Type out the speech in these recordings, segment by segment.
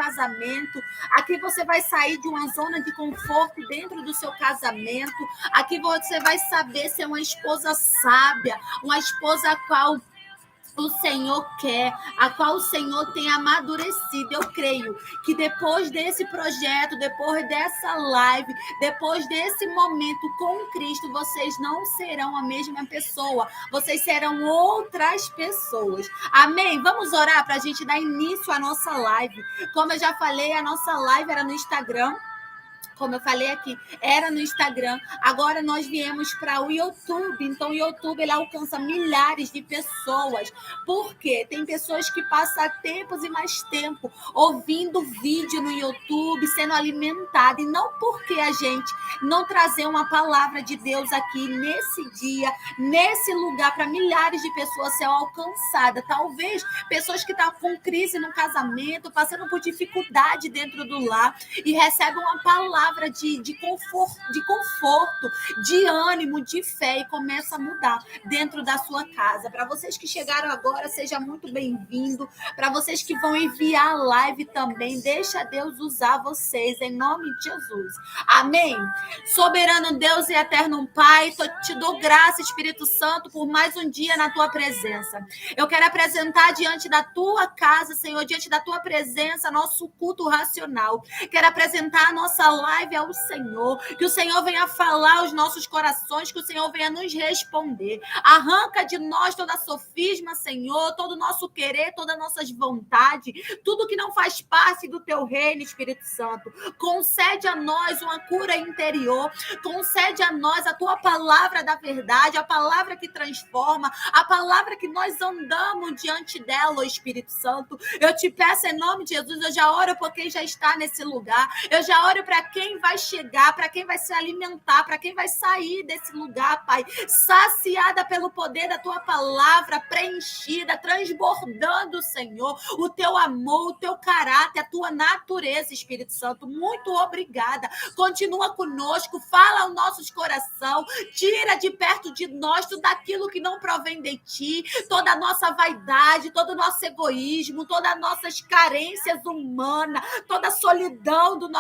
casamento. Aqui você vai sair de uma zona de conforto dentro do seu casamento. Aqui você vai saber ser uma esposa sábia, uma esposa a qual o Senhor quer, a qual o Senhor tem amadurecido. Eu creio que depois desse projeto, depois dessa live, depois desse momento com Cristo, vocês não serão a mesma pessoa, vocês serão outras pessoas. Amém? Vamos orar para a gente dar início à nossa live. Como eu já falei, a nossa live era no Instagram. Como eu falei aqui, era no Instagram. Agora nós viemos para o YouTube. Então, o YouTube ele alcança milhares de pessoas. Por quê? Tem pessoas que passam tempos e mais tempo ouvindo vídeo no YouTube, sendo alimentada. E não porque a gente não trazer uma palavra de Deus aqui nesse dia, nesse lugar, para milhares de pessoas serem alcançadas. Talvez pessoas que estão com crise no casamento, passando por dificuldade dentro do lar e recebem uma palavra de conforto, de ânimo, de fé e começa a mudar dentro da sua casa. Para vocês que chegaram agora, seja muito bem-vindo. Para vocês que vão enviar a live também, deixa Deus usar vocês, em nome de Jesus. Amém? Soberano Deus e eterno Pai, te dou graça, Espírito Santo, por mais um dia na tua presença. Eu quero apresentar diante da tua casa, Senhor, diante da tua presença, nosso culto racional. Quero apresentar a nossa live ao Senhor, que o Senhor venha falar aos nossos corações, que o Senhor venha nos responder. Arranca de nós toda a sofisma, Senhor, todo o nosso querer, todas as nossas vontades, tudo que não faz parte do teu reino, Espírito Santo. Concede a nós uma cura interior, concede a nós a tua palavra da verdade, a palavra que transforma, a palavra que nós andamos diante dela, ó Espírito Santo. Eu te peço em nome de Jesus, eu já oro por quem já está nesse lugar, eu já oro para quem vai chegar, para quem vai se alimentar, para quem vai sair desse lugar, Pai, saciada pelo poder da tua palavra, preenchida, transbordando, Senhor, o teu amor, o teu caráter, a tua natureza, Espírito Santo. Muito obrigada. Continua conosco, fala aos nossos corações, tira de perto de nós tudo aquilo que não provém de ti, toda a nossa vaidade, todo o nosso egoísmo, todas as nossas carências humanas, toda a solidão do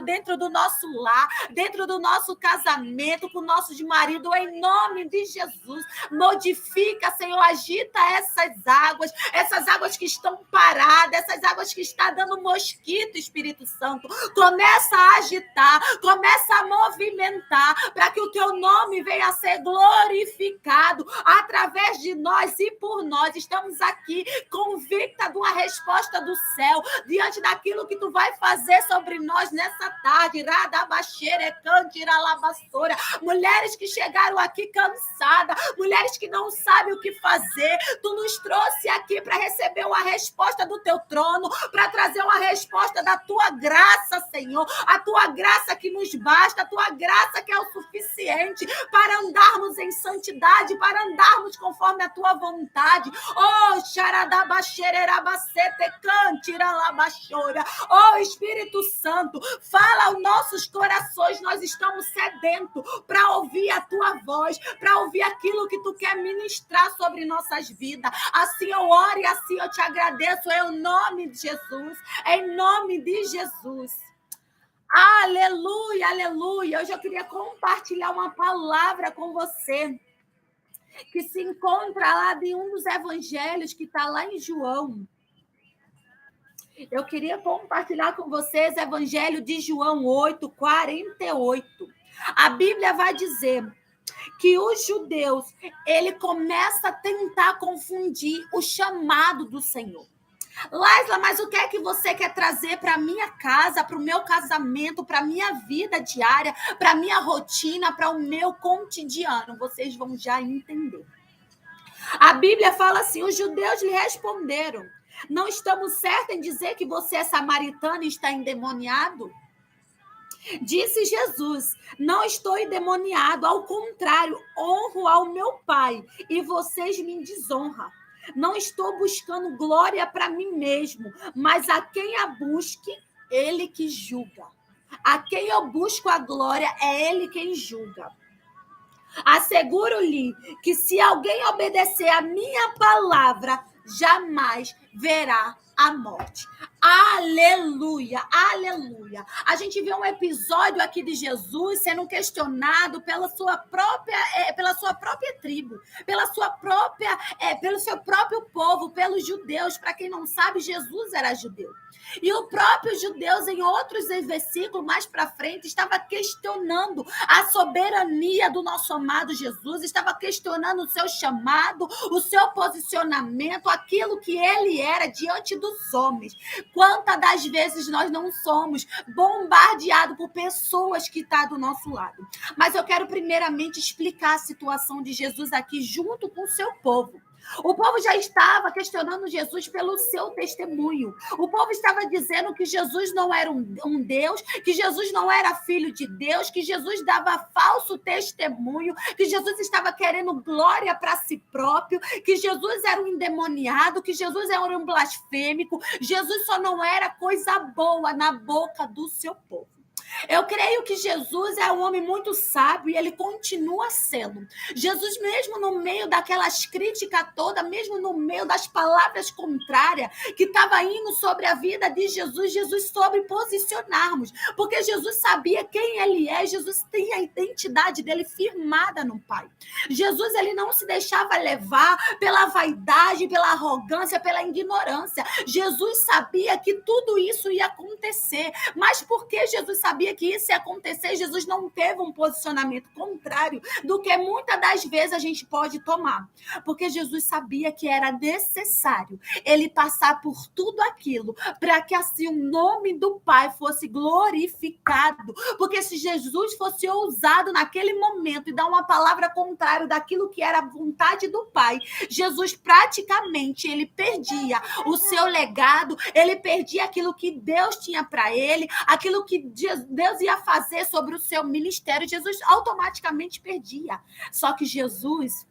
dentro do nosso lar, dentro do nosso casamento, com o nosso marido, em nome de Jesus. Modifica, Senhor, agita essas águas que estão paradas, essas águas que estão dando mosquito, Espírito Santo. Começa a agitar, começa a movimentar, para que o teu nome venha a ser glorificado através de nós e por nós. Estamos aqui convicta de uma resposta do céu, diante daquilo que tu vai fazer sobre nós nessa tarde. Mulheres que chegaram aqui cansadas, mulheres que não sabem o que fazer, tu nos trouxe aqui para receber uma resposta do teu trono, para trazer uma resposta da tua graça, Senhor, a tua graça que nos basta, a tua graça que é o suficiente para andarmos em santidade, para andarmos conforme a tua vontade. Oh, oh, Espírito Santo, fala aos nossos corações. Nós estamos sedentos para ouvir a tua voz, para ouvir aquilo que tu quer ministrar sobre nossas vidas. Assim eu oro e assim eu te agradeço, em nome de Jesus, em nome de Jesus. Aleluia, aleluia. Hoje eu queria compartilhar uma palavra com você que se encontra lá em um dos evangelhos que está lá em João. Eu queria compartilhar com vocês o Evangelho de João 8:48. A Bíblia vai dizer que os judeus, ele começa a tentar confundir o chamado do Senhor. Laisla, mas o que é que você quer trazer para a minha casa, para o meu casamento, para a minha vida diária, para a minha rotina, para o meu cotidiano? Vocês vão já entender. A Bíblia fala assim, os judeus lhe responderam: não estamos certos em dizer que você é samaritano e está endemoniado? Disse Jesus: não estou endemoniado, ao contrário, honro ao meu Pai e vocês me desonram. Não estou buscando glória para mim mesmo, mas a quem a busque, ele que julga. A quem eu busco a glória, é ele quem julga. Asseguro-lhe que se alguém obedecer a minha palavra, jamais verá a morte. Aleluia! Aleluia, aleluia. A gente vê um episódio aqui de Jesus sendo questionado pela sua própria tribo, pelo seu próprio povo, pelos judeus. Para quem não sabe, Jesus era judeu. E o próprio judeus, em outros versículos mais para frente, estava questionando a soberania do nosso amado Jesus, estava questionando o seu chamado, o seu posicionamento, aquilo que ele era diante dos homens. Quantas das vezes nós não somos bombardeados por pessoas que estão do nosso lado? Mas eu quero primeiramente explicar a situação de Jesus aqui junto com o seu povo. O povo já estava questionando Jesus pelo seu testemunho. O povo estava dizendo que Jesus não era um Deus, que Jesus não era filho de Deus, que Jesus dava falso testemunho, que Jesus estava querendo glória para si próprio, que Jesus era um endemoniado, que Jesus era um blasfêmico. Jesus só não era coisa boa na boca do seu povo. Eu creio que Jesus é um homem muito sábio e ele continua sendo. Jesus, mesmo no meio daquelas críticas todas, mesmo no meio das palavras contrárias que estavam indo sobre a vida de Jesus, Jesus soube posicionarmos, porque Jesus sabia quem ele é, Jesus tem a identidade dele firmada no Pai. Jesus, ele não se deixava levar pela vaidade, pela arrogância, pela ignorância. Jesus sabia que tudo isso ia acontecer, mas porque Jesus sabia que isso ia acontecer, Jesus não teve um posicionamento contrário do que muitas das vezes a gente pode tomar, porque Jesus sabia que era necessário ele passar por tudo aquilo para que assim o nome do Pai fosse glorificado, porque se Jesus fosse ousado naquele momento e dar uma palavra contrária daquilo que era a vontade do Pai, Jesus praticamente ele perdia o seu legado, ele perdia aquilo que Deus tinha para ele, aquilo que Deus ia fazer sobre o seu ministério. Jesus automaticamente perdia. Só que Jesus,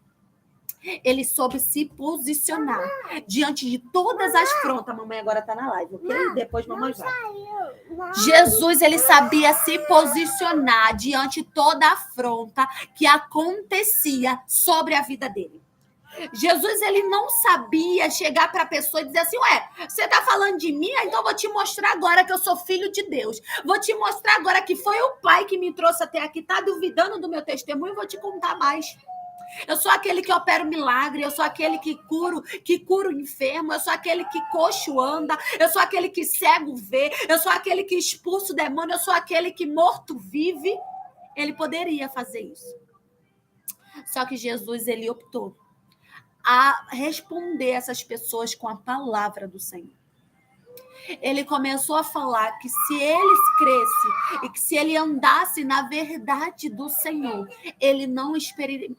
ele soube se posicionar diante de todas as afrontas. A mamãe agora está na live, ok? Depois mamãe vai. Jesus, ele sabia se posicionar diante de toda a afronta que acontecia sobre a vida dele. Jesus, ele não sabia chegar para a pessoa e dizer assim, ué, você está falando de mim? Então eu vou te mostrar agora que eu sou filho de Deus. Vou te mostrar agora que foi o Pai que me trouxe até aqui, está duvidando do meu testemunho, vou te contar mais. Eu sou aquele que opera o milagre, eu sou aquele que cura o enfermo, eu sou aquele que coxo anda, eu sou aquele que cego vê, eu sou aquele que expulsa o demônio, eu sou aquele que morto vive. Ele poderia fazer isso. Só que Jesus, ele optou a responder essas pessoas com a palavra do Senhor. Ele começou a falar que se ele cresce e que se ele andasse na verdade do Senhor, ele não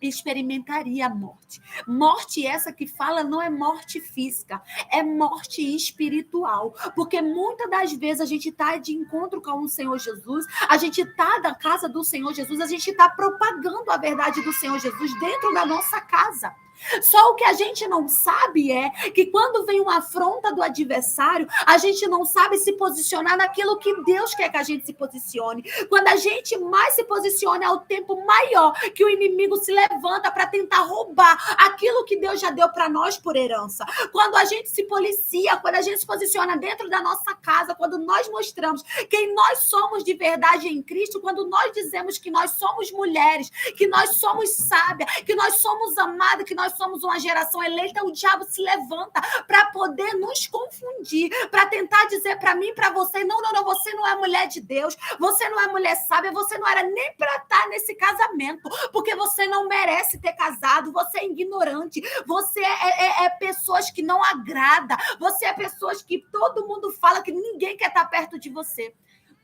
experimentaria a morte. Morte essa que fala não é morte física, é morte espiritual. Porque muitas das vezes a gente está de encontro com o Senhor Jesus, a gente está na casa do Senhor Jesus, a gente está propagando a verdade do Senhor Jesus dentro da nossa casa. Só o que a gente não sabe é que quando vem uma afronta do adversário, a gente não sabe se posicionar naquilo que Deus quer que a gente se posicione. Quando a gente mais se posiciona, é o tempo maior que o inimigo se levanta para tentar roubar aquilo que Deus já deu para nós por herança. Quando a gente se policia, quando a gente se posiciona dentro da nossa casa, quando nós mostramos quem nós somos de verdade em Cristo, quando nós dizemos que nós somos mulheres, que nós somos sábias, que nós somos amadas, que nós somos uma geração eleita, o diabo se levanta para poder nos confundir, para tentar dizer para mim e para você, não, você não é mulher de Deus, você não é mulher sábia, você não era nem para estar nesse casamento, porque você não merece ter casado, você é ignorante, você é pessoas que não agrada, você é pessoas que todo mundo fala que ninguém quer estar perto de você.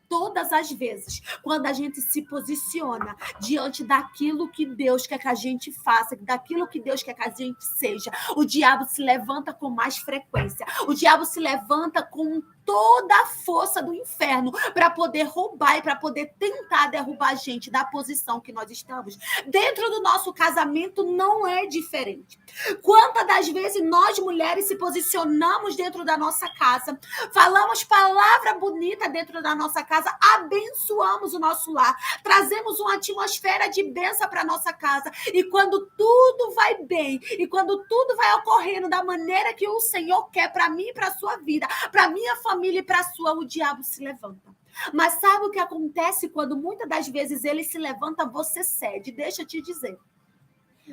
Todas as vezes, quando a gente se posiciona diante daquilo que Deus quer que a gente faça, daquilo que Deus quer que a gente seja, o diabo se levanta com mais frequência. O diabo se levanta com toda a força do inferno para poder roubar e para poder tentar derrubar a gente da posição que nós estamos. Dentro do nosso casamento não é diferente. Quantas das vezes nós mulheres se posicionamos dentro da nossa casa, falamos palavra bonita dentro da nossa casa, abençoamos o nosso lar, trazemos uma atmosfera de bênção para nossa casa, e quando tudo vai bem, e quando tudo vai ocorrendo da maneira que o Senhor quer para mim e para a sua vida, para minha família, família e para a sua, o diabo se levanta. Mas sabe o que acontece quando muitas das vezes ele se levanta, você cede? Deixa eu te dizer.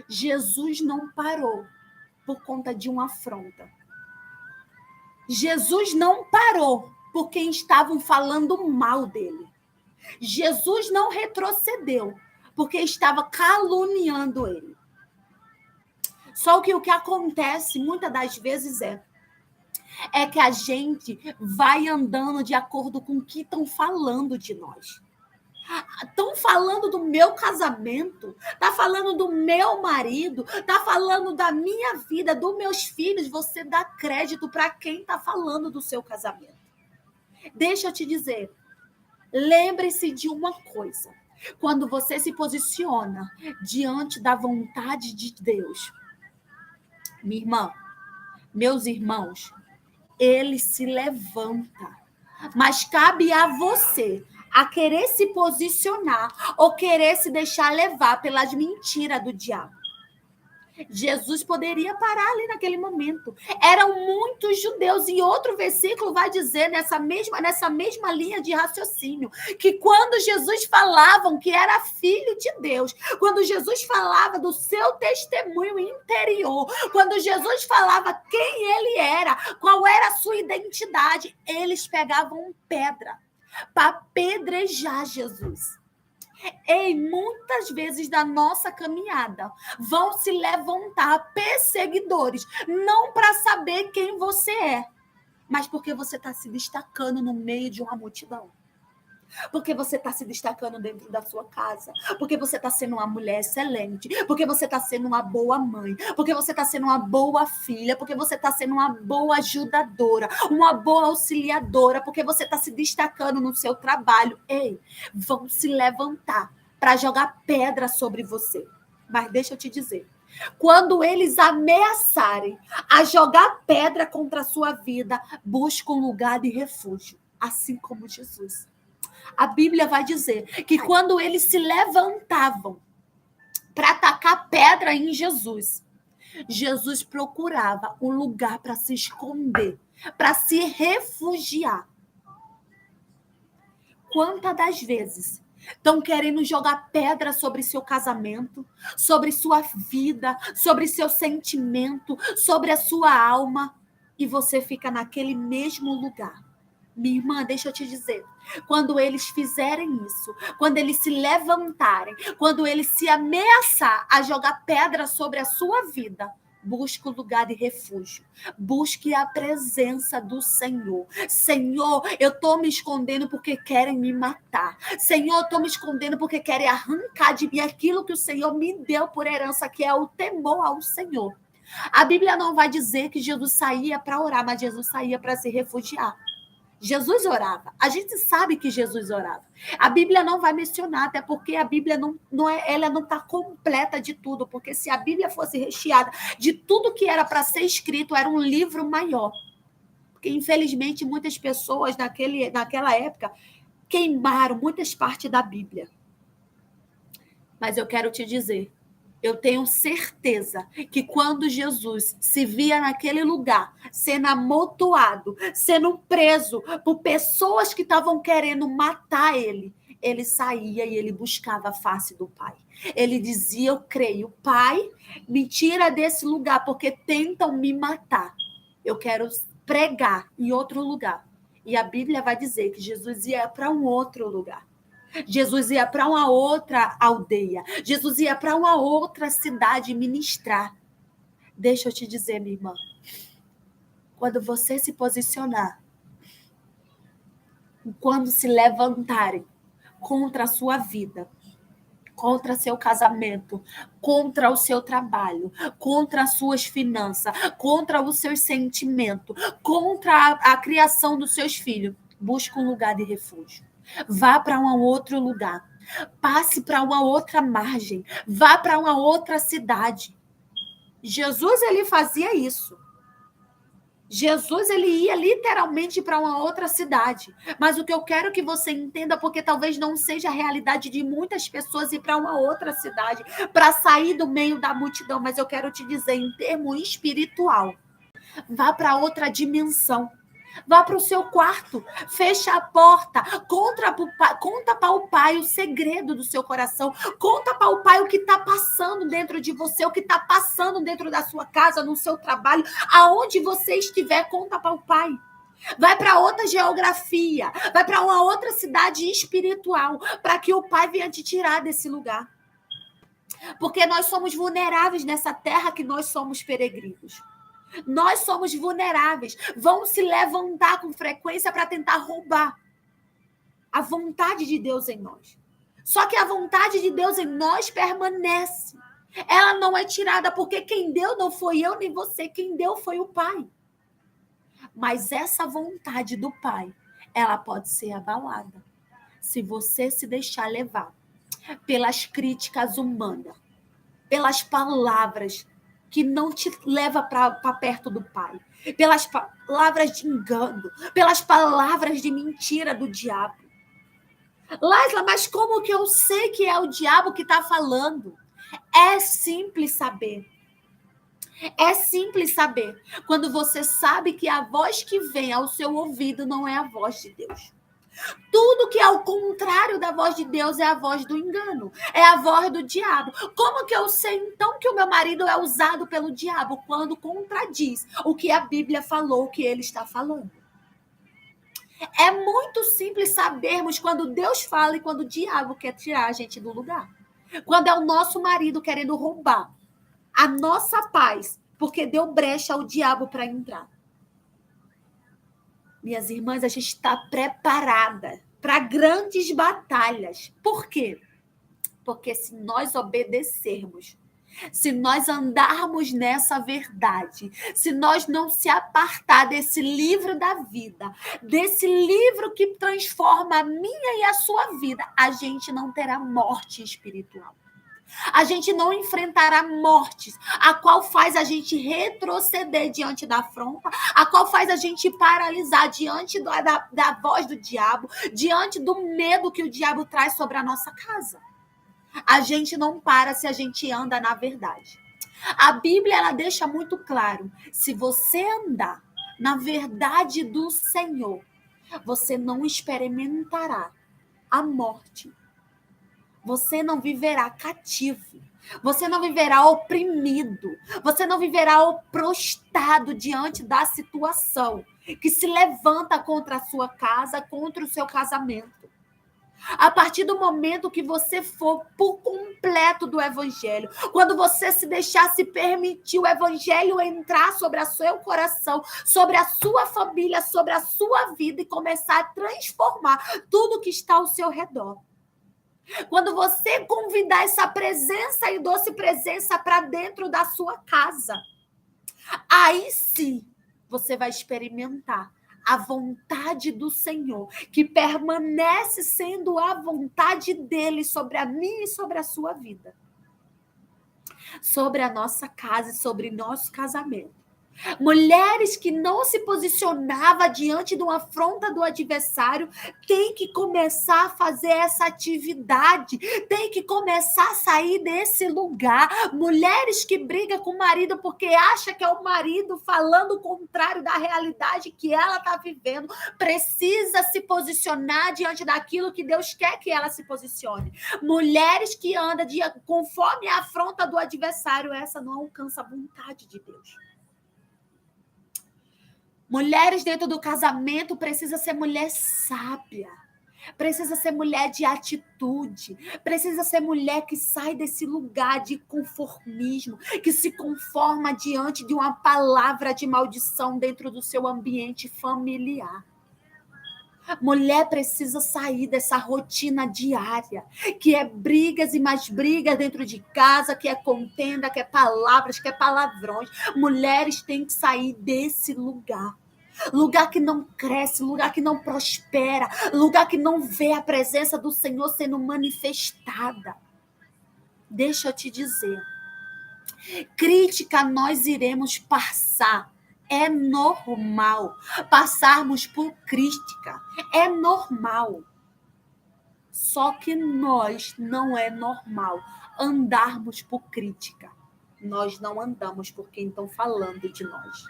Jesus não parou por conta de uma afronta. Jesus não parou por quem estavam falando mal dele. Jesus não retrocedeu porque estava caluniando ele. Só que o que acontece muitas das vezes é que a gente vai andando de acordo com o que estão falando de nós. Estão falando do meu casamento, tá falando do meu marido, tá falando da minha vida, dos meus filhos. Você dá crédito para quem tá falando do seu casamento. Deixa eu te dizer, lembre-se de uma coisa. Quando você se posiciona diante da vontade de Deus, minha irmã, meus irmãos, ele se levanta. Mas cabe a você a querer se posicionar ou querer se deixar levar pelas mentiras do diabo. Jesus poderia parar ali naquele momento. Eram muitos judeus. E outro versículo vai dizer, nessa mesma linha de raciocínio, que quando Jesus falava que era filho de Deus, quando Jesus falava do seu testemunho interior, quando Jesus falava quem ele era, qual era a sua identidade, eles pegavam pedra para apedrejar Jesus. Ei, muitas vezes da nossa caminhada vão se levantar perseguidores, não para saber quem você é, mas porque você está se destacando no meio de uma multidão. Porque você está se destacando dentro da sua casa. Porque você está sendo uma mulher excelente. Porque você está sendo uma boa mãe. Porque você está sendo uma boa filha. Porque você está sendo uma boa ajudadora. Uma boa auxiliadora. Porque você está se destacando no seu trabalho. Ei, vão se levantar para jogar pedra sobre você. Mas deixa eu te dizer. Quando eles ameaçarem a jogar pedra contra a sua vida, busca um lugar de refúgio. Assim como Jesus. A Bíblia vai dizer que quando eles se levantavam para atacar pedra em Jesus, Jesus procurava um lugar para se esconder, para se refugiar. Quantas das vezes estão querendo jogar pedra sobre seu casamento, sobre sua vida, sobre seu sentimento, sobre a sua alma, e você fica naquele mesmo lugar? Minha irmã, deixa eu te dizer, quando eles fizerem isso, quando eles se levantarem, quando eles se ameaçar a jogar pedra sobre a sua vida, busque um lugar de refúgio, busque a presença do Senhor. Senhor, eu estou me escondendo porque querem me matar. Senhor, eu estou me escondendo porque querem arrancar de mim aquilo que o Senhor me deu por herança, que é o temor ao Senhor. A Bíblia não vai dizer que Jesus saía para orar, mas Jesus saía para se refugiar. Jesus orava. A gente sabe que Jesus orava. A Bíblia não vai mencionar, até porque a Bíblia ela não está completa de tudo, porque se a Bíblia fosse recheada de tudo que era para ser escrito, era um livro maior. Porque, infelizmente, muitas pessoas naquela época queimaram muitas partes da Bíblia. Mas eu quero te dizer, eu tenho certeza que quando Jesus se via naquele lugar, sendo amontoado, sendo preso por pessoas que estavam querendo matar ele, ele saía e ele buscava a face do Pai. Ele dizia, eu creio, Pai, me tira desse lugar, porque tentam me matar. Eu quero pregar em outro lugar. E a Bíblia vai dizer que Jesus ia para um outro lugar. Jesus ia para uma outra aldeia. Jesus ia para uma outra cidade ministrar. Deixa eu te dizer, minha irmã. Quando você se posicionar, quando se levantarem contra a sua vida, contra seu casamento, contra o seu trabalho, contra as suas finanças, contra os seus sentimentos, contra a criação dos seus filhos, busque um lugar de refúgio. Vá para um outro lugar. Passe para uma outra margem. Vá para uma outra cidade. Jesus, ele fazia isso. Jesus, ele ia literalmente para uma outra cidade. Mas o que eu quero que você entenda, porque talvez não seja a realidade de muitas pessoas ir para uma outra cidade, para sair do meio da multidão, mas eu quero te dizer, em termo espiritual, vá para outra dimensão. Vá para o seu quarto, fecha a porta, conta para o pai o segredo do seu coração, conta para o pai o que está passando dentro de você, o que está passando dentro da sua casa, no seu trabalho, aonde você estiver, conta para o pai. Vai para outra geografia, vai para uma outra cidade espiritual, para que o pai venha te tirar desse lugar. Porque nós somos vulneráveis nessa terra que nós somos peregrinos. Nós somos vulneráveis. Vão se levantar com frequência para tentar roubar a vontade de Deus em nós. Só que a vontade de Deus em nós permanece. Ela não é tirada, porque quem deu não foi eu nem você, quem deu foi o Pai. Mas essa vontade do Pai, ela pode ser abalada se você se deixar levar pelas críticas humanas, pelas palavras que não te leva para perto do Pai, pelas palavras de engano, pelas palavras de mentira do diabo. Laisla, mas como que eu sei que é o diabo que está falando? É simples saber. É simples saber. Quando você sabe que a voz que vem ao seu ouvido não é a voz de Deus. Tudo que é o contrário da voz de Deus é a voz do engano, é a voz do diabo. Como que eu sei, então, que o meu marido é usado pelo diabo quando contradiz o que a Bíblia falou, o que ele está falando? É muito simples sabermos quando Deus fala e quando o diabo quer tirar a gente do lugar. Quando é o nosso marido querendo roubar a nossa paz, porque deu brecha ao diabo para entrar. Minhas irmãs, a gente está preparada para grandes batalhas. Por quê? Porque se nós obedecermos, se nós andarmos nessa verdade, se nós não se apartar desse livro da vida, desse livro que transforma a minha e a sua vida, a gente não terá morte espiritual. A gente não enfrentará mortes, a qual faz a gente retroceder diante da afronta, a qual faz a gente paralisar diante da voz do diabo, diante do medo que o diabo traz sobre a nossa casa. A gente não para se a gente anda na verdade. A Bíblia, ela deixa muito claro, se você andar na verdade do Senhor, você não experimentará a morte. Você não viverá cativo. Você não viverá oprimido. Você não viverá prostrado diante da situação que se levanta contra a sua casa, contra o seu casamento. A partir do momento que você for por completo do evangelho, quando você se deixar se permitir o evangelho entrar sobre o seu coração, sobre a sua família, sobre a sua vida e começar a transformar tudo que está ao seu redor. Quando você convidar essa presença e doce presença para dentro da sua casa, aí sim você vai experimentar a vontade do Senhor, que permanece sendo a vontade dele sobre a minha e sobre a sua vida, sobre a nossa casa e sobre nosso casamento. Mulheres que não se posicionavam diante de uma afronta do adversário têm que começar a fazer essa atividade, têm que começar a sair desse lugar. Mulheres que brigam com o marido porque acha que é o marido falando o contrário da realidade que ela está vivendo, precisa se posicionar diante daquilo que Deus quer que ela se posicione. Mulheres que andam conforme a afronta do adversário, essa não alcança a vontade de Deus. Mulheres dentro do casamento precisa ser mulher sábia, precisa ser mulher de atitude, precisa ser mulher que sai desse lugar de conformismo, que se conforma diante de uma palavra de maldição dentro do seu ambiente familiar. Mulher precisa sair dessa rotina diária, que é brigas e mais brigas dentro de casa, que é contenda, que é palavras, que é palavrões. Mulheres têm que sair desse lugar. Lugar que não cresce, lugar que não prospera, lugar que não vê a presença do Senhor sendo manifestada. Deixa eu te dizer, crítica nós iremos passar. É normal passarmos por crítica. É normal. Só que nós não é normal andarmos por crítica. Nós não andamos por quem estão falando de nós.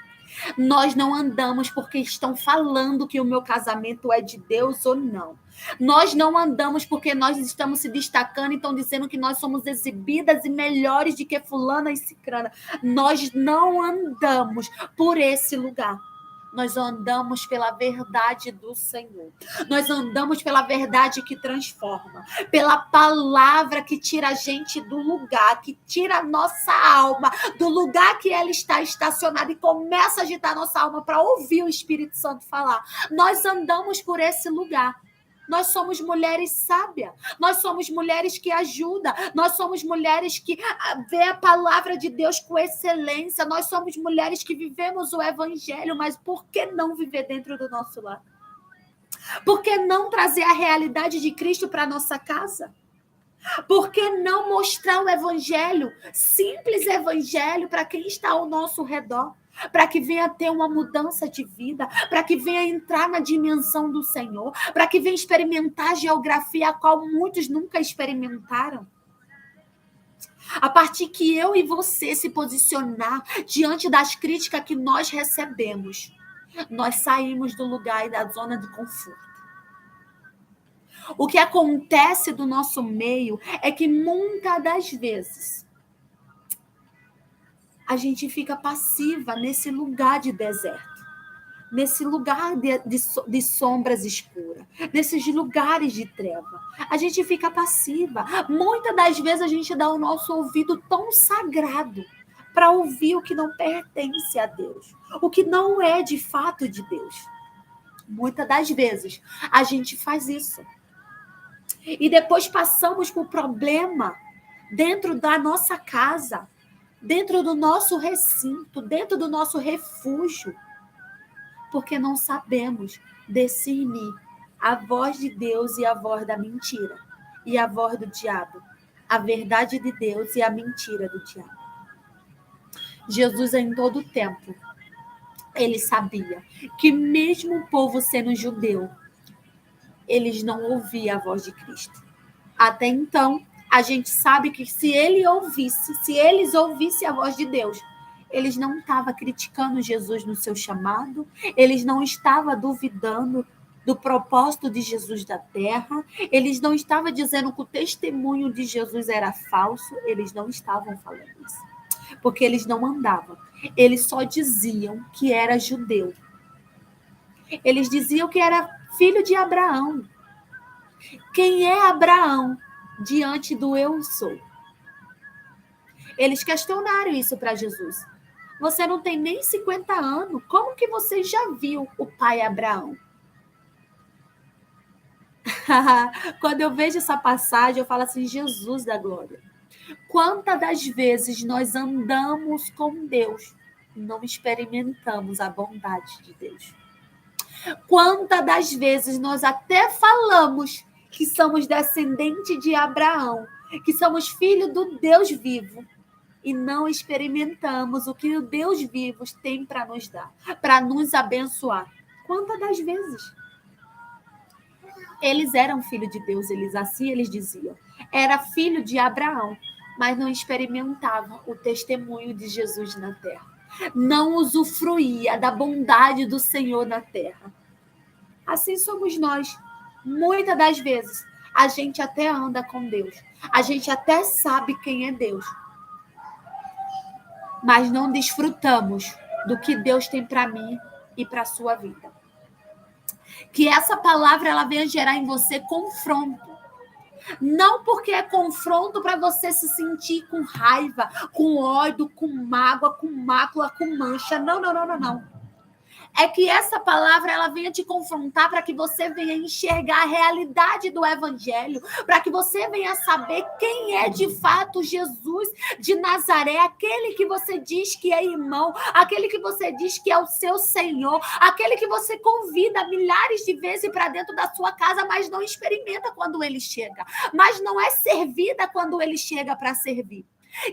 Nós não andamos porque estão falando que o meu casamento é de Deus ou não. Nós não andamos porque nós estamos se destacando e estão dizendo que nós somos exibidas e melhores do que fulana e cicrana. Nós não andamos por esse lugar. Nós andamos pela verdade do Senhor. Nós andamos pela verdade que transforma. Pela palavra que tira a gente do lugar, que tira a nossa alma do lugar que ela está estacionada e começa a agitar a nossa alma para ouvir o Espírito Santo falar. Nós andamos por esse lugar. Nós somos mulheres sábias, nós somos mulheres que ajudam, nós somos mulheres que vê a palavra de Deus com excelência, nós somos mulheres que vivemos o evangelho, mas por que não viver dentro do nosso lar? Por que não trazer a realidade de Cristo para a nossa casa? Por que não mostrar o evangelho, simples evangelho, para quem está ao nosso redor? Para que venha ter uma mudança de vida, para que venha entrar na dimensão do Senhor, para que venha experimentar a geografia a qual muitos nunca experimentaram. A partir que eu e você se posicionar diante das críticas que nós recebemos, nós saímos do lugar e da zona de conforto. O que acontece do nosso meio é que muitas das vezes a gente fica passiva nesse lugar de deserto, nesse lugar de sombras escuras, nesses lugares de treva. A gente fica passiva. Muitas das vezes a gente dá o nosso ouvido tão sagrado para ouvir o que não pertence a Deus, o que não é de fato de Deus. Muitas das vezes a gente faz isso. E depois passamos por problema dentro da nossa casa, dentro do nosso recinto, dentro do nosso refúgio, porque não sabemos discernir a voz de Deus e a voz da mentira, e a voz do diabo, a verdade de Deus e a mentira do diabo. Jesus, em todo o tempo, ele sabia que mesmo o povo sendo judeu, eles não ouviam a voz de Cristo. Até então, a gente sabe que se eles ouvissem a voz de Deus, eles não estavam criticando Jesus no seu chamado, eles não estavam duvidando do propósito de Jesus da terra, eles não estavam dizendo que o testemunho de Jesus era falso, eles não estavam falando isso, porque eles não andavam, eles só diziam que era judeu, eles diziam que era filho de Abraão. Quem é Abraão diante do eu sou? Eles questionaram isso para Jesus. Você não tem nem 50 anos, como que você já viu o pai Abraão? Quando eu vejo essa passagem, eu falo assim, Jesus da glória. Quantas das vezes nós andamos com Deus e não experimentamos a bondade de Deus? Quantas das vezes nós até falamos que somos descendentes de Abraão, que somos filhos do Deus vivo, e não experimentamos o que o Deus vivo tem para nos dar, para nos abençoar. Quantas das vezes? Eles eram filhos de Deus, eles diziam. Era filho de Abraão, mas não experimentavam o testemunho de Jesus na terra. Não usufruía da bondade do Senhor na terra. Assim somos nós. Muitas das vezes, a gente até anda com Deus. A gente até sabe quem é Deus. Mas não desfrutamos do que Deus tem para mim e para a sua vida. Que essa palavra ela venha gerar em você confronto. Não porque é confronto para você se sentir com raiva, com ódio, com mágoa, com mácula, com mancha. Não, não, não, não, não. É que essa palavra ela venha te confrontar para que você venha enxergar a realidade do evangelho, para que você venha saber quem é de fato Jesus de Nazaré, aquele que você diz que é irmão, aquele que você diz que é o seu Senhor, aquele que você convida milhares de vezes para dentro da sua casa, mas não experimenta quando ele chega, mas não é servida quando ele chega para servir.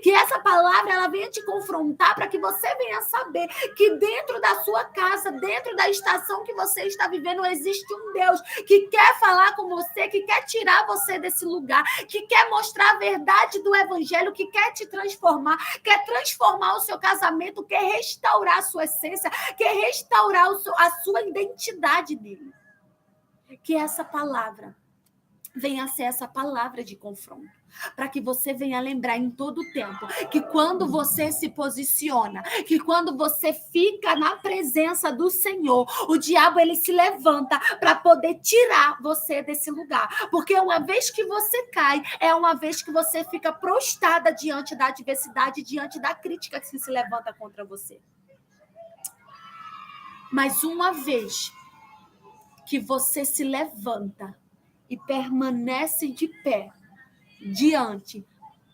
Que essa palavra ela venha te confrontar para que você venha saber que dentro da sua casa, dentro da estação que você está vivendo, existe um Deus que quer falar com você, que quer tirar você desse lugar, que quer mostrar a verdade do evangelho, que quer te transformar, quer transformar o seu casamento, quer restaurar a sua essência, quer restaurar a sua identidade nele. Que essa palavra venha a ser essa palavra de confronto, para que você venha lembrar em todo o tempo que quando você se posiciona, que quando você fica na presença do Senhor, o diabo ele se levanta para poder tirar você desse lugar, porque uma vez que você cai, é uma vez que você fica prostrada diante da adversidade, diante da crítica que se levanta contra você. Mas uma vez que você se levanta e permanece de pé diante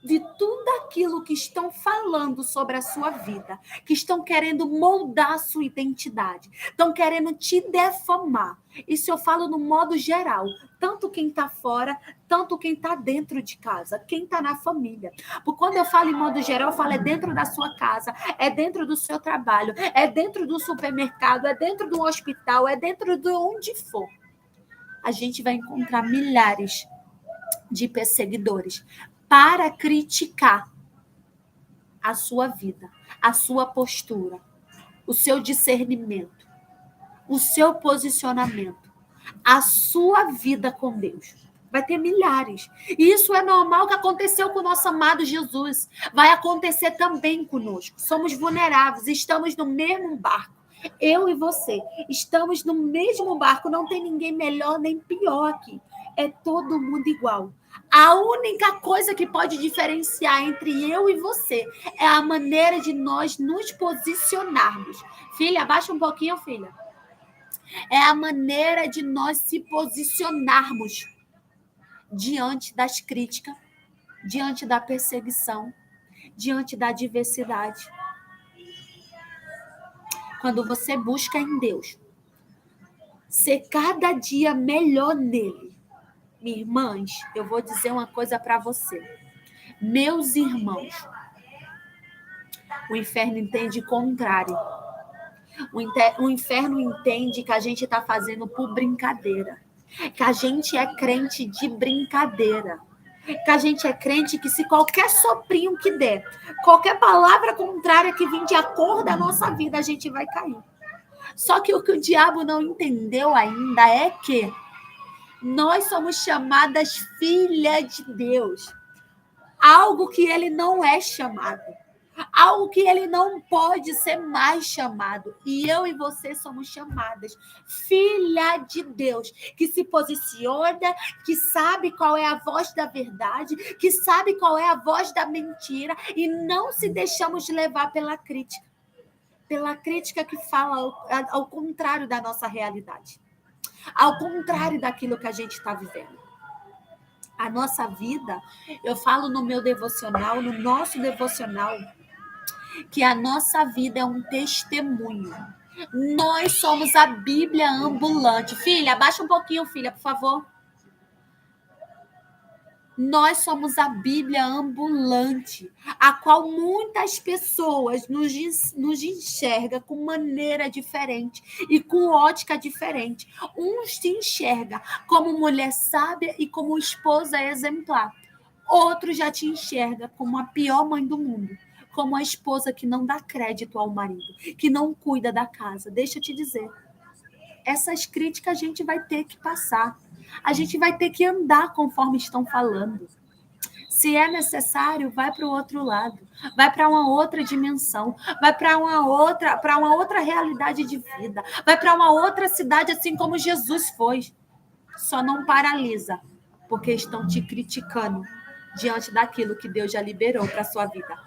de tudo aquilo que estão falando sobre a sua vida, que estão querendo moldar a sua identidade, estão querendo te defamar. Isso eu falo no modo geral, tanto quem está fora, tanto quem está dentro de casa, quem está na família. Porque quando eu falo em modo geral, eu falo é dentro da sua casa, é dentro do seu trabalho, é dentro do supermercado, é dentro do hospital, é dentro de onde for. A gente vai encontrar milhares de perseguidores para criticar a sua vida, a sua postura, o seu discernimento, o seu posicionamento, a sua vida com Deus. Vai ter milhares. E isso é normal que aconteceu com o nosso amado Jesus. Vai acontecer também conosco. Somos vulneráveis, estamos no mesmo barco. Eu e você estamos no mesmo barco, não tem ninguém melhor nem pior aqui. É todo mundo igual. A única coisa que pode diferenciar entre eu e você é a maneira de nós nos posicionarmos. Filha, abaixa um pouquinho, filha. É a maneira de nós se posicionarmos diante das críticas, diante da perseguição, diante da adversidade. Quando você busca em Deus, ser cada dia melhor nele. Minhas irmãs, eu vou dizer uma coisa para você. Meus irmãos, o inferno entende o contrário. O inferno entende que a gente está fazendo por brincadeira. Que a gente é crente de brincadeira. Que a gente é crente que se qualquer soprinho que der, qualquer palavra contrária que vem de acordo da nossa vida, a gente vai cair. Só que o que o diabo não entendeu ainda é que nós somos chamadas filhas de Deus. Algo que ele não é chamado. Algo que ele não pode ser mais chamado. E eu e você somos chamadas filha de Deus, que se posiciona, que sabe qual é a voz da verdade, que sabe qual é a voz da mentira e não se deixamos levar pela crítica. Pela crítica que fala ao contrário da nossa realidade. Ao contrário daquilo que a gente está vivendo. A nossa vida, eu falo no meu devocional, no nosso devocional, que a nossa vida é um testemunho. Nós somos a Bíblia ambulante. Filha, abaixa um pouquinho, filha, por favor. Nós somos a Bíblia ambulante, a qual muitas pessoas nos enxergam com maneira diferente e com ótica diferente. Uns se enxergam como mulher sábia e como esposa exemplar. Outros já te enxergam como a pior mãe do mundo, como a esposa que não dá crédito ao marido, que não cuida da casa. Deixa eu te dizer, essas críticas a gente vai ter que passar. A gente vai ter que andar conforme estão falando. Se é necessário, vai para o outro lado. Vai para uma outra dimensão. Vai para uma outra realidade de vida. Vai para uma outra cidade, assim como Jesus foi. Só não paralisa, porque estão te criticando diante daquilo que Deus já liberou para a sua vida.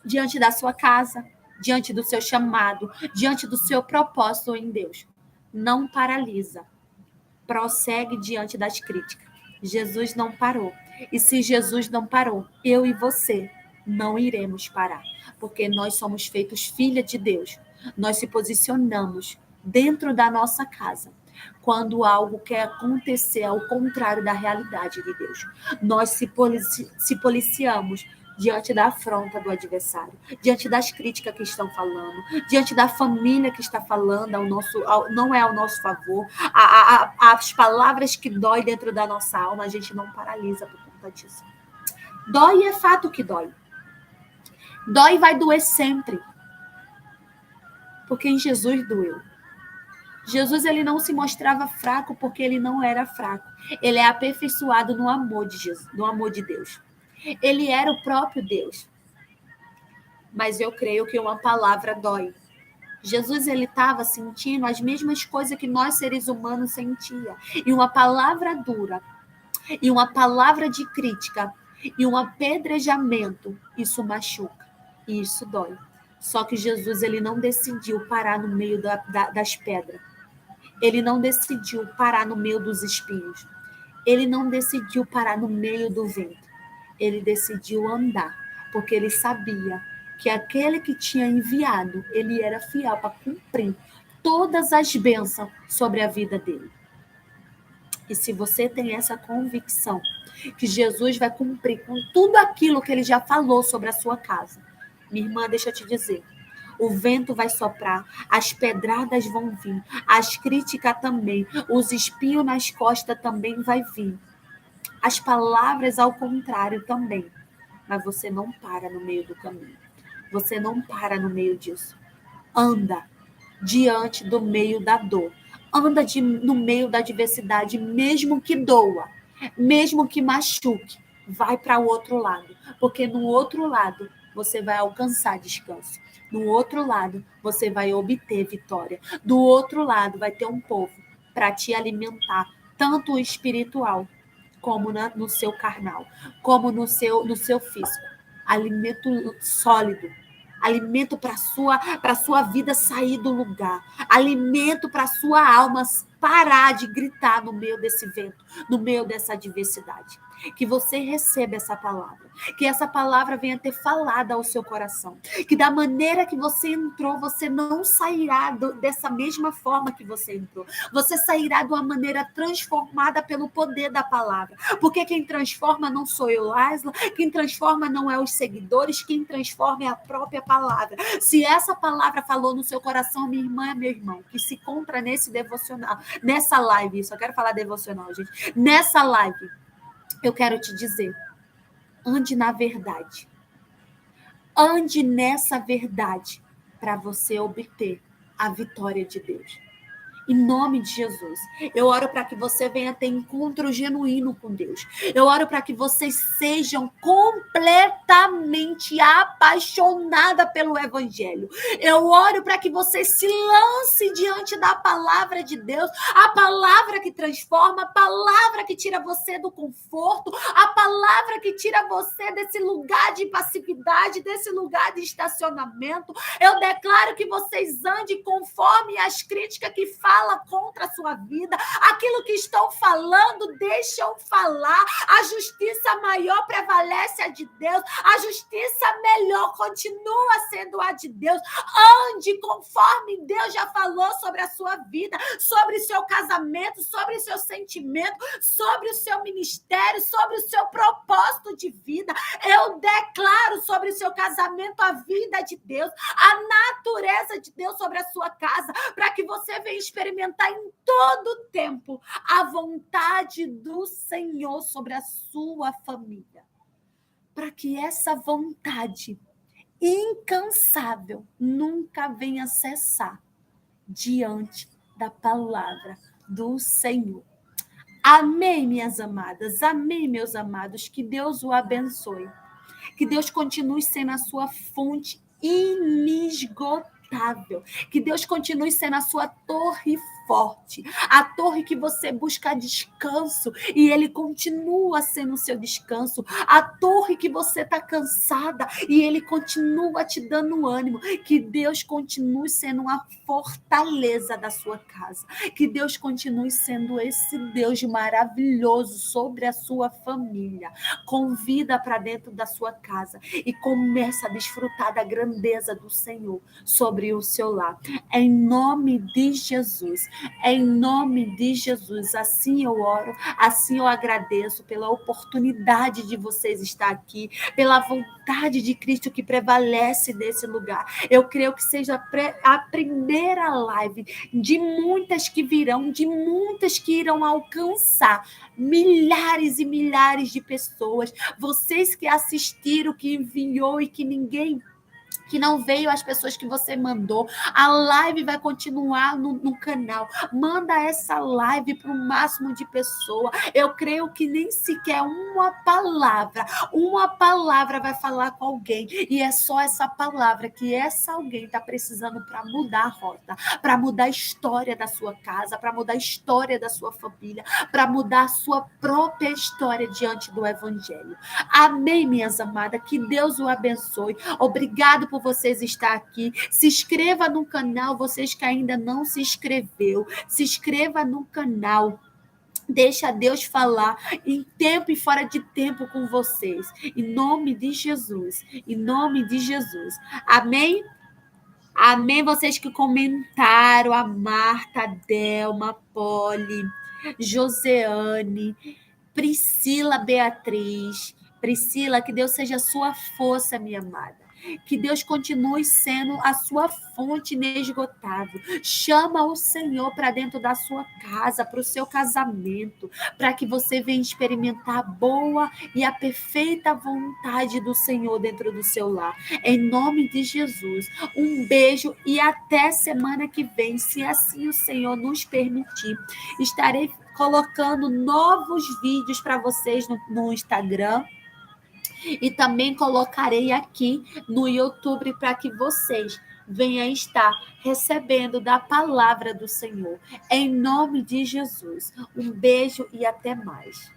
Diante da sua casa, diante do seu chamado, diante do seu propósito em Deus. Não paralisa. Prossegue diante das críticas. Jesus não parou. E se Jesus não parou, eu e você não iremos parar. Porque nós somos feitos filha de Deus. Nós se posicionamos dentro da nossa casa quando algo quer acontecer ao contrário da realidade de Deus. Nós se policiamos diante da afronta do adversário, diante das críticas que estão falando, diante da família que está falando não é ao nosso favor, as palavras que dói dentro da nossa alma, a gente não paralisa por conta disso. Dói, é fato que dói. Dói e vai doer sempre. Porque em Jesus doeu. Jesus, ele não se mostrava fraco porque ele não era fraco. Ele é aperfeiçoado no amor de Jesus, no amor de Deus. Ele era o próprio Deus. Mas eu creio que uma palavra dói. Jesus, ele estava sentindo as mesmas coisas que nós, seres humanos, sentia. E uma palavra dura, e uma palavra de crítica, e um apedrejamento, isso machuca, e isso dói. Só que Jesus, ele não decidiu parar no meio das pedras. Ele não decidiu parar no meio dos espinhos. Ele não decidiu parar no meio do vento. Ele decidiu andar, porque ele sabia que aquele que tinha enviado, ele era fiel para cumprir todas as bênçãos sobre a vida dele. E se você tem essa convicção que Jesus vai cumprir com tudo aquilo que ele já falou sobre a sua casa, minha irmã, deixa eu te dizer, o vento vai soprar, as pedradas vão vir, as críticas também, os espinhos nas costas também vai vir, as palavras ao contrário também, mas você não para no meio do caminho, você não para no meio disso, anda diante do meio da dor, anda no meio da adversidade, mesmo que doa, mesmo que machuque, vai para o outro lado, porque no outro lado você vai alcançar descanso. No outro lado, você vai obter vitória. Do outro lado, vai ter um povo para te alimentar, tanto o espiritual, como no seu carnal, como no seu físico. Alimento sólido. Alimento para a sua vida sair do lugar. Alimento para a sua alma parar de gritar no meio desse vento, no meio dessa adversidade. Que você receba essa palavra. Que essa palavra venha ter falado ao seu coração. Que da maneira que você entrou, você não sairá dessa mesma forma que você entrou. Você sairá de uma maneira transformada pelo poder da palavra. Porque quem transforma não sou eu, Laisla. Quem transforma não é os seguidores. Quem transforma é a própria palavra. Se essa palavra falou no seu coração, minha irmã, meu irmão, que se encontra nesse devocional, nessa live, só quero falar devocional, gente. Nessa live, eu quero te dizer, ande na verdade. Ande nessa verdade para você obter a vitória de Deus. Em nome de Jesus, eu oro para que você venha ter encontro genuíno com Deus. Eu oro para que vocês sejam completamente apaixonadas pelo Evangelho. Eu oro para que você se lance diante da palavra de Deus, a palavra que transforma, a palavra que tira você do conforto, a palavra que tira você desse lugar de passividade, desse lugar de estacionamento. Eu declaro que vocês andem conforme as críticas que fala contra a sua vida, aquilo que estão falando, deixam falar, a justiça maior prevalece a de Deus, a justiça melhor continua sendo a de Deus. Ande conforme Deus já falou sobre a sua vida, sobre o seu casamento, sobre o seu sentimento, sobre o seu ministério, sobre o seu propósito de vida. Eu declaro sobre o seu casamento a vida de Deus, a natureza de Deus sobre a sua casa, para que você venha experimentar em todo o tempo a vontade do Senhor sobre a sua família. Para que essa vontade incansável nunca venha cessar diante da palavra do Senhor. Amém, minhas amadas. Amém, meus amados. Que Deus o abençoe. Que Deus continue sendo a sua fonte inesgotável. Que Deus continue sendo a sua torre forte, a torre que você busca descanso e Ele continua sendo o seu descanso, a torre que você está cansada e Ele continua te dando ânimo. Que Deus continue sendo uma fortaleza da sua casa, que Deus continue sendo esse Deus maravilhoso sobre a sua família. Convida para dentro da sua casa e começa a desfrutar da grandeza do Senhor sobre o seu lar. Em nome de Jesus. Em nome de Jesus, assim eu oro, assim eu agradeço pela oportunidade de vocês estar aqui, pela vontade de Cristo que prevalece nesse lugar. Eu creio que seja a primeira live de muitas que virão, de muitas que irão alcançar milhares e milhares de pessoas. Vocês que assistiram, que enviou e que não veio as pessoas que você mandou. A live vai continuar no canal. Manda essa live para o máximo de pessoas. Eu creio que nem sequer uma palavra vai falar com alguém. E é só essa palavra que essa alguém está precisando para mudar a rota, para mudar a história da sua casa, para mudar a história da sua família, para mudar a sua própria história diante do Evangelho. Amém, minhas amadas. Que Deus o abençoe. Obrigado por vocês estar aqui. Se inscreva no canal, vocês que ainda não se inscreveu. Se inscreva no canal. Deixa Deus falar em tempo e fora de tempo com vocês. Em nome de Jesus. Em nome de Jesus. Amém? Amém, vocês que comentaram. A Marta, a Delma, a Polly, Joseane, Priscila Beatriz. Priscila, que Deus seja a sua força, minha amada. Que Deus continue sendo a sua fonte inesgotável. Chama o Senhor para dentro da sua casa, para o seu casamento, para que você venha experimentar a boa e a perfeita vontade do Senhor dentro do seu lar. Em nome de Jesus. Um beijo e até semana que vem, se assim o Senhor nos permitir. Estarei colocando novos vídeos para vocês no Instagram e também colocarei aqui no YouTube para que vocês venham estar recebendo da palavra do Senhor. Em nome de Jesus. Um beijo e até mais.